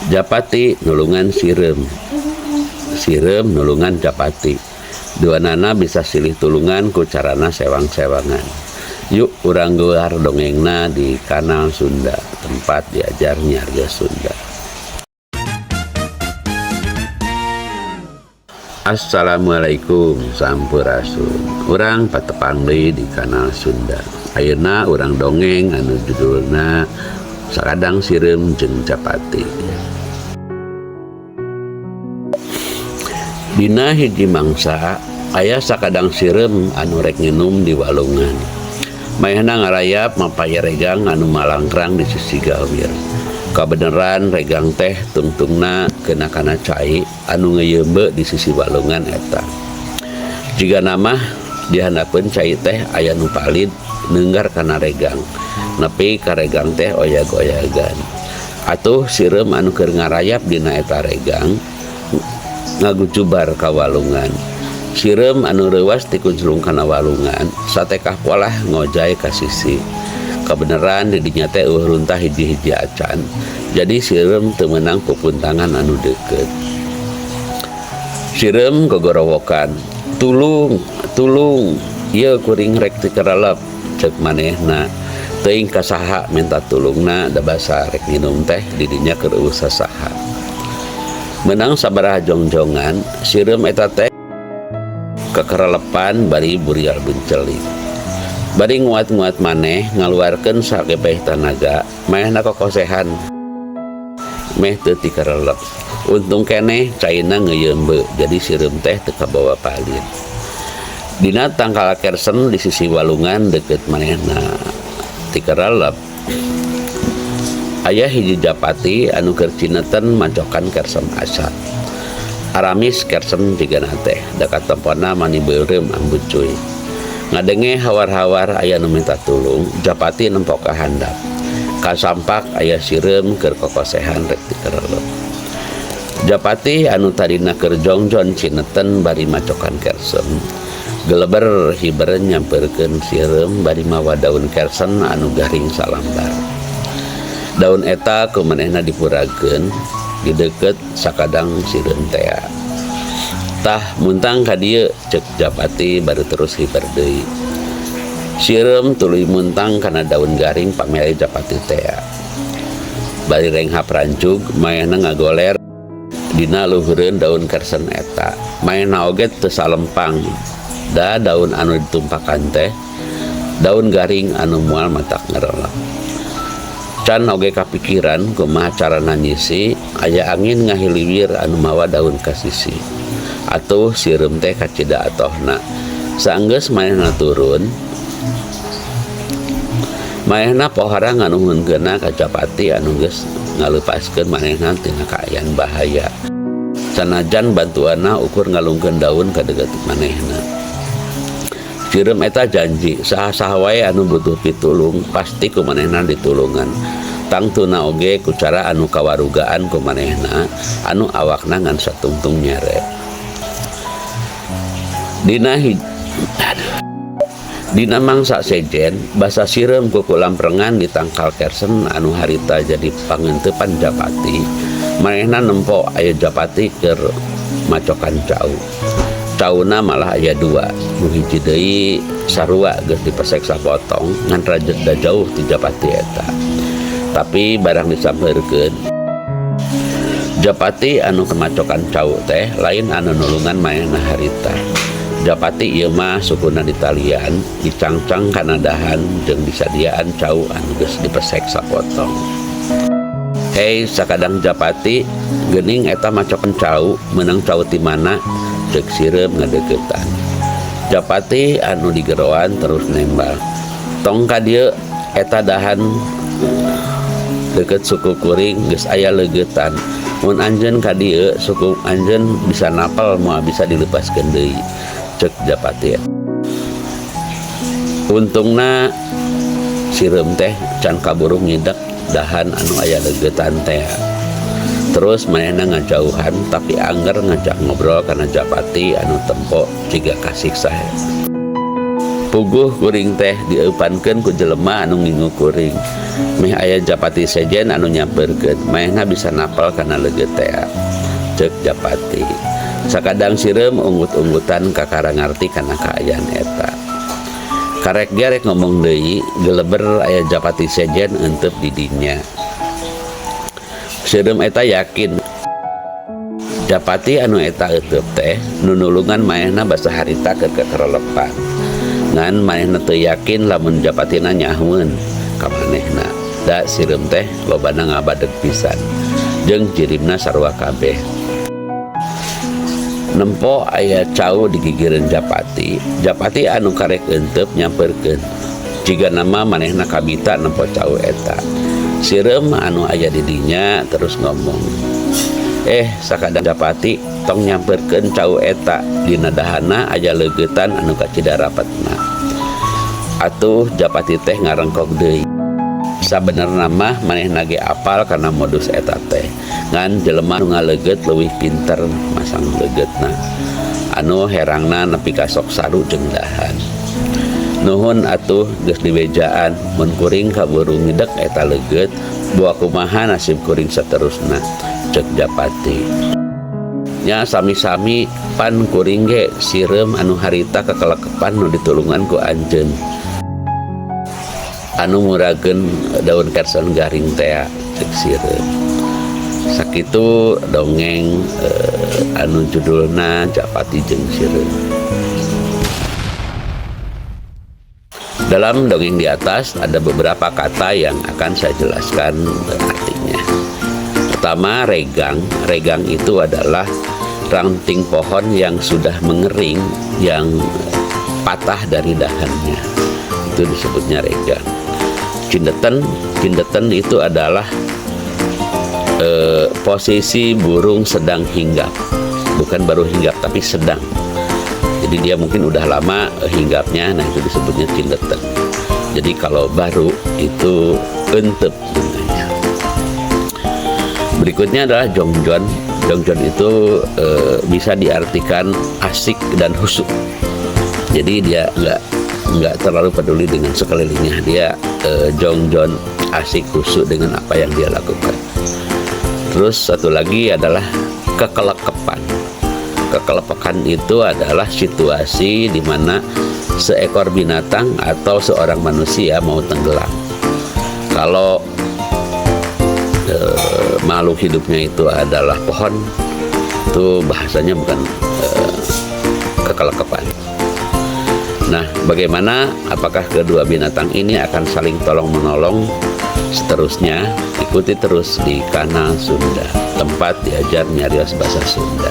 Japati nulungan sirem nulungan Japati. Dua nana bisa silih tulungan ku carana sewang-sewangan. Yuk urang gelar dongengna di Kanal Sunda, tempat diajar nyarga Sunda. Assalamualaikum sampurasun. Urang patepang deui di Kanal Sunda. Ayeuna urang dongeng anu judulna Sakadang Sirem jeung Japati. Dina hiji mangsa aya sakadang sirem anu rek nginum di walungan. Mayana ngarayap mapaya regang anu malangkrang di sisi gawir. Kabeneran regang teh tungtungna kena kana cai anu ngeyembe di sisi walungan eta. Jiga nama dihandapkeun cai teh aya nu palid neunggar kana regang. Nepi ka regang teh oyag-oyagan. Atuh sirem anu keur ngarayap dina eta regang ngagucubar ka walungan. Sirem anu reuwas ti kunclung kana walungan satekah polah ngojay ka sisi. Kabeneran di dinya teh runtah hiji-hiji acan. Jadi sirem teu meunang pupuntangan anu deukeut. Sirem gogorowokan, "Tulung, tulung, ieu kuring rek teu karalep," ceuk manehna. Teuing ka saha minta tulungna da basa rek nginum teh di dinya keur eueuh sasaha. Menang sabaraha jongjongan, sirem eta teh kakaralepan bari burial bencelik. Bari nguat-nguat maneh ngaluarkeun sakebeh tanaga, maehna kokosehan. Meh teu ti karelep. Untung keneh caina ngeyembe, jadi sirem teh teu kabawa palid. Dina tangkal kersen di sisi walungan deket manehna ti karelep. Aya hiji Japati anu keur cineten macokan kersen asat. Aramis kersen pigana teh, da katemponna mani beureum ambut cuy. Ngadenge hawar-hawar aya nu minta tulung, Japati nempok ka handap. Kasampak aya sirem keur kokosehan rek ti karelep. Japati anu tadina keur jongjon cineten bari macokan kersen. Geleber hiber nyampeurkeun sirem bari mawa daun kersen anu garing salambar. Daun eta kumanehna dipurageun di deukeut sakadang sirem teh. Tah muntang ka dieu ceuk Japati baru terus hiber deui. Sirem tuluy muntang kana daun garing pamere Japati teh. Bari renghap rancug maehna ngagoler dina luhureun daun kersen eta. Maehna oge teu salempang. Da daun anu ditumpakan teh daun garing anu moal matak ngarelep. Can oge kapikiran kumaha carana nyisi aya angin ngahiliwir anu mawa daun ka sisi. Atuh sirem teh kacida atohna. Saenggeus manehna turun, manehna pohara nganuhunkeunna ka Japati anu geus ngalepaskeun manehna tina kaayaan bahaya. Sanajan bantuanna ukur ngalungkeun daun ka deukeut manehna. Sirem eta janji saha-saha wae anu butuh pitulung pasti ku manehna ditulungan. Tangtuna oge ku cara anu kawarugaan ku manehna anu awakna ngan satungtung nyere. Dina mangsa sejen basa sirem ku kulamrengan di tangkal kersen anu harita jadi pangenteupan Japati. Manehna nempo aya Japati keur macokan cau. Cauna malah aya dua, nu hiji deui sarua geus dipesek sapotong ngan rajet da jauh ti Japati eta. Tapi barang disampeurkeun Japati anu kemacokan cau teh lain anu nulungan manehna harita. Japati ieu mah sukuna di talian, dicangcang kana dahan jeung disadiaan cau anu geus dipesek sapotong. Hei sakadang Japati, geuning eta macokan cau, meunang cau ti mana? Ceuk sirem ngadeuketan. Japati anu digeroan terus nembal. Tong ka dieu eta dahan deukeut suku kuring geus aya leugeutan. Mun anjeun ka dieu suku anjeun bisa napal moal bisa dilepaskeun deui. Ceuk Japati. Untungna sirem teh can kaburu ngidek dahan anu aya leugeutan teh. Terus manehna ngajauhan tapi angger ngajak ngobrol kana Japati anu tempo jiga kasiksa. Puguh kuring teh dieupankeun ku jelema anu ngingu kuring. meh aya Japati sejen anu nyamperkeun maehna bisa napal kana leget teh cek Japati. Sakadang sireum unggut-unggutan kakara ngarti kana kaayaan eta. Karek gerek ngomong deui geleber aya Japati sejen eunteup di dinya. Sireum eta yakin Japati anu eta eueup teh nunulungan manehna basa harita keur kakarelepan. Ngan manehna teu yakin lamun Japatina nyahueun ka manehna. Da sireum teh lobana ngabadeg pisan. Jeung jirimna sarua kabeh. Nempo aya cau di gigireun Japati. Japati anu karek eunteup nyamperkeun. Jiga nama manehna kabita nempo cau eta. Sireum anu aya di dinya terus ngomong. Sakadang Japati tong nyamperkeun cau eta dina dahana aya leugetan anu kacidarapetna. Atuh Japati teh ngarengkok deui. Sabenerna mah manehna ge apal kana modus eta teh. Ngan jelema nu ngaleget leuwih pinter masang leugetna. Anu herangna nepi ka sok saru jeung dahan. Nuhun atuh geus diwejaan mun kuring kaburu ngidek eta leuget, buah kumaha nasib kuring saterusna. Cek Japati. Nya sami-sami pan kuring ge sireum anu harita kakalekepan nu ditulungan ku anjeun. Anu murageun daun kersen garing teh cek sireum. Sakitu dongeng anu judulna Japati jeung sireum. Dalam dongeng di atas ada beberapa kata yang akan saya jelaskan artinya. Pertama, regang. Regang itu adalah ranting pohon yang sudah mengering, yang patah dari dahannya. Itu disebutnya regang. Cindeten. Cindeten itu adalah posisi burung sedang hinggap. Bukan baru hinggap, tapi sedang. Jadi dia mungkin udah lama hinggapnya, nah itu disebutnya cindeten. Jadi kalau baru itu eunteup namanya. Berikutnya adalah jongjon. Jongjon itu bisa diartikan asik dan khusyuk. Jadi dia nggak terlalu peduli dengan sekelilingnya. Dia jongjon asik khusyuk dengan apa yang dia lakukan. Terus satu lagi adalah kekelekepan. Kekelepekan itu adalah situasi di mana seekor binatang atau seorang manusia mau tenggelam. Kalau makhluk hidupnya itu adalah pohon, itu bahasanya bukan kekelekepan. Nah, bagaimana apakah kedua binatang ini akan saling tolong-menolong seterusnya? Ikuti terus di Kanal Sunda, tempat diajar nyarios bahasa Sunda.